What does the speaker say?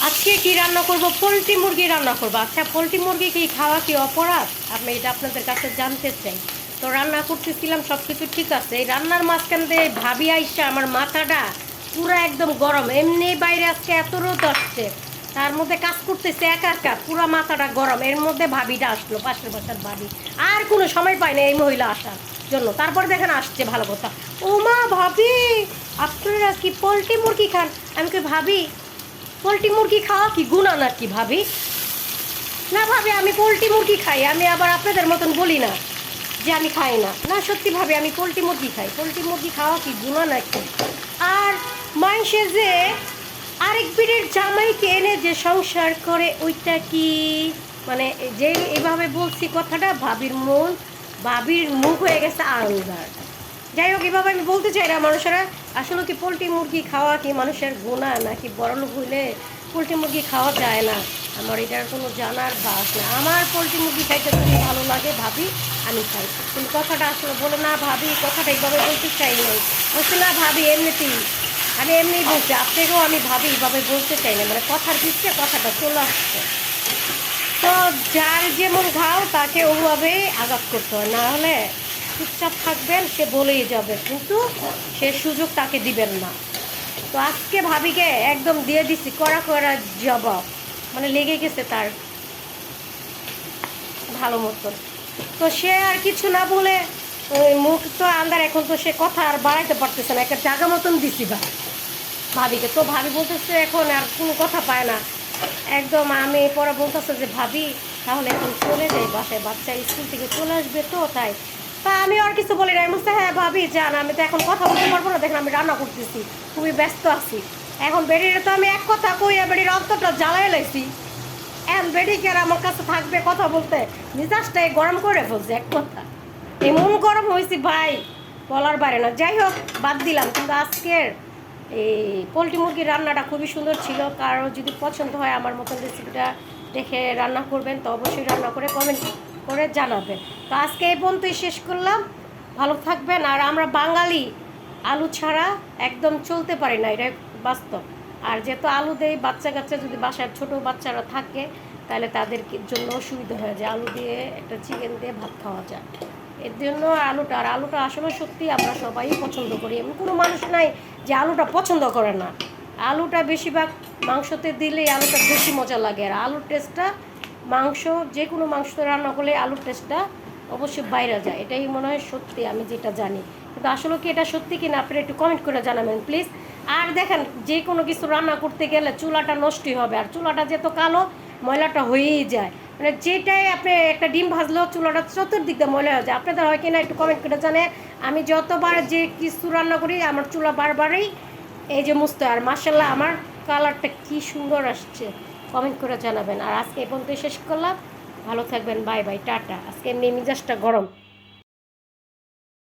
আজকে কি রান্না করব? পোলট্রি মুরগি রান্না করব। আচ্ছা, পোলট্রি মুরগি কি খাওয়া কি অপরাধ? আমি এটা আপনাদের কাছে জানতে চাই। তো রান্না করতেছিলাম, সব কিছু ঠিক আছে। এই রান্নার মাঝখান দিয়ে ভাবি আইসা আমার মাথাটা পুরো একদম গরম। এমনি বাইরে আজকে এত রোদ আসছে, তার মধ্যে কাজ করতেছে একা একা, পুরো মাথাটা গরম। এর মধ্যে ভাবিটা আসলো, পাশের বাসার ভাবি। আর কোনো সময় পায় না এই মহিলা আসার জন্য। তারপরে দেখেন আসছে, ভালো কথা। ও মা, ভাবি আপনারা কি পোলট্রি মুরগি খান? আমি কি ভাবি পোলট্রি মুরগি খাওয়া কি গুণা নাকি ভাবি? না ভাবি, আমি পোলট্রি মুরগি খাই। আমি আবার আপনাদের মতন বলি না যে আমি খাই না। না, সত্যি ভাবি, আমি পোলট্রি মুরগি খাই। পোলট্রি মুরগি খাওয়া কি গুণা নাকি? আর মানুষে যে আরেক বিড়ের জামাইকে এনে যে সংসার করে, ওইটা কি মানে যে এভাবে বলছি কথাটা, ভাবির মুখ হয়ে গেছে আঙ্গার। যাই হোক, এভাবে আমি বলতে চাই না। মানুষেরা আসলে কি পোলট্রি মুরগি খাওয়া কি মানুষের গুণা নাকি? বড়লোক হইলে পোলট্রি মুরগি খাওয়া যায় না, আমার এটার কোনো জানার বাস না। আমার পোলট্রি মুরগি খাইতে খুবই ভালো লাগে ভাবি, আমি খাই। কিন্তু কথাটা আসলে বলে না ভাবি, কথাটা এইভাবে বলতে চাই নাই। বলছি না ভাবি, এমনিতেই আমি এমনিই বলছি। আপনাকেও আমি ভাবি এইভাবে বলতে চাই না, মানে কথার পিছিয়ে কথাটা চলে আসছে। তো যার যেমন ঘাও তাকে ওভাবে আঘাত করতে হয়, না হলে চুপচাপ থাকবেন, সে বলেই যাবে, কিন্তু সে সুযোগ তাকে দিবেন না। তো আজকে ভাবিকে একদম দিয়ে দিছি কড়া কড়া জবাব, মানে লেগে গেছে তার ভালো মতন। তো সে আর কিছু না বলে, ওই মুখ তো আন্দার, এখন তো সে কথা আর বাড়াইতে পারতেছে না, একটা জায়গা মতন দিছি ভাবিকে। তো ভাবি বলতেছে এখন আর কোনো কথা পায় না একদম। আমি পরে বলতেছে যে ভাবি তাহলে এখন চলে যাই বাসায়, বাচ্চা স্কুল থেকে চলে আসবে, তো তাই। তা আমি আর কিছু বলি না, আমি বলছি হ্যাঁ ভাবি যান, আমি তো এখন কথা বলতে পারবো না, দেখেন আমি রান্না করতেছি, খুবই ব্যস্ত আছি। এখন বেডিরে তো আমি এক কথা কইয়া বেডির অন্তরটা জ্বালাই লাইছি। এখন বেডি কি আর আমার কাছে থাকবে কথা বলতে? মিজাজটাই গরম করে ফেলছে এক কথা। এমন গরম হয়েছি ভাই, বলার বাইরে না। যাই হোক, বাদ দিলাম। কিন্তু আজকের এই পোলট্রি মুরগির রান্নাটা খুবই সুন্দর ছিল। কারো যদি পছন্দ হয় আমার মতন রেসিপিটা দেখে রান্না করবেন, তো অবশ্যই রান্না করে কমেন্ট করে জানাবেন। তো আজকে এই পর্যন্তই শেষ করলাম। ভালো থাকবেন। আর আমরা বাঙালি আলু ছাড়া একদম চলতে পারি না, এটা বাস্তব। আর যেহেতু আলু দেয়, বাচ্চা কাচ্চা যদি বাসায় ছোটো বাচ্চারা থাকে, তাহলে তাদের জন্য অসুবিধা হয়ে যায়। আলু দিয়ে একটা চিকেন দিয়ে ভাত খাওয়া যায়, এর জন্য আলুটা আসলে সত্যি আমরা সবাই পছন্দ করি। এমন কোনো মানুষ নাই যে আলুটা পছন্দ করে না। আলুটা বেশিরভাগ মাংসতে দিলেই আলুটা বেশি মজা লাগে। আর আলুর টেস্টটা মাংস, যে কোনো মাংস রান্না করলে আলুর টেস্টটা অবশ্যই বাইরে যায়, এটাই মনে হয় সত্যি, আমি যেটা জানি। কিন্তু আসলে কি এটা সত্যি কি না, আপনারা একটু কমেন্ট করে জানাবেন প্লিজ। আর দেখেন, যে কোনো কিছু রান্না করতে গেলে চুলাটা নষ্টই হবে, আর চুলাটা যেহেতু কালো, ময়লাটা হয়েই যায়। মানে যেটাই আপনি একটা ডিম ভাজলেও চুলাটা চতুর্দিক দিয়ে ময়লা হয়ে যায়। আপনাদের হয় কিনা একটু কমেন্ট করে জানেন। আমি যতবার যে কিছু রান্না করি, আমার চুলা বারবারই এই যে মুছতে। আর মাশাল্লাহ আমার কালারটা কি সুন্দর আসছে, কমেন্ট করে জানাবেন। আর আজকে এই পর্যন্ত শেষ করলাম। ভালো থাকবেন, বাই বাই, টাটা। আজকে এমনি মেজাজটা গরম।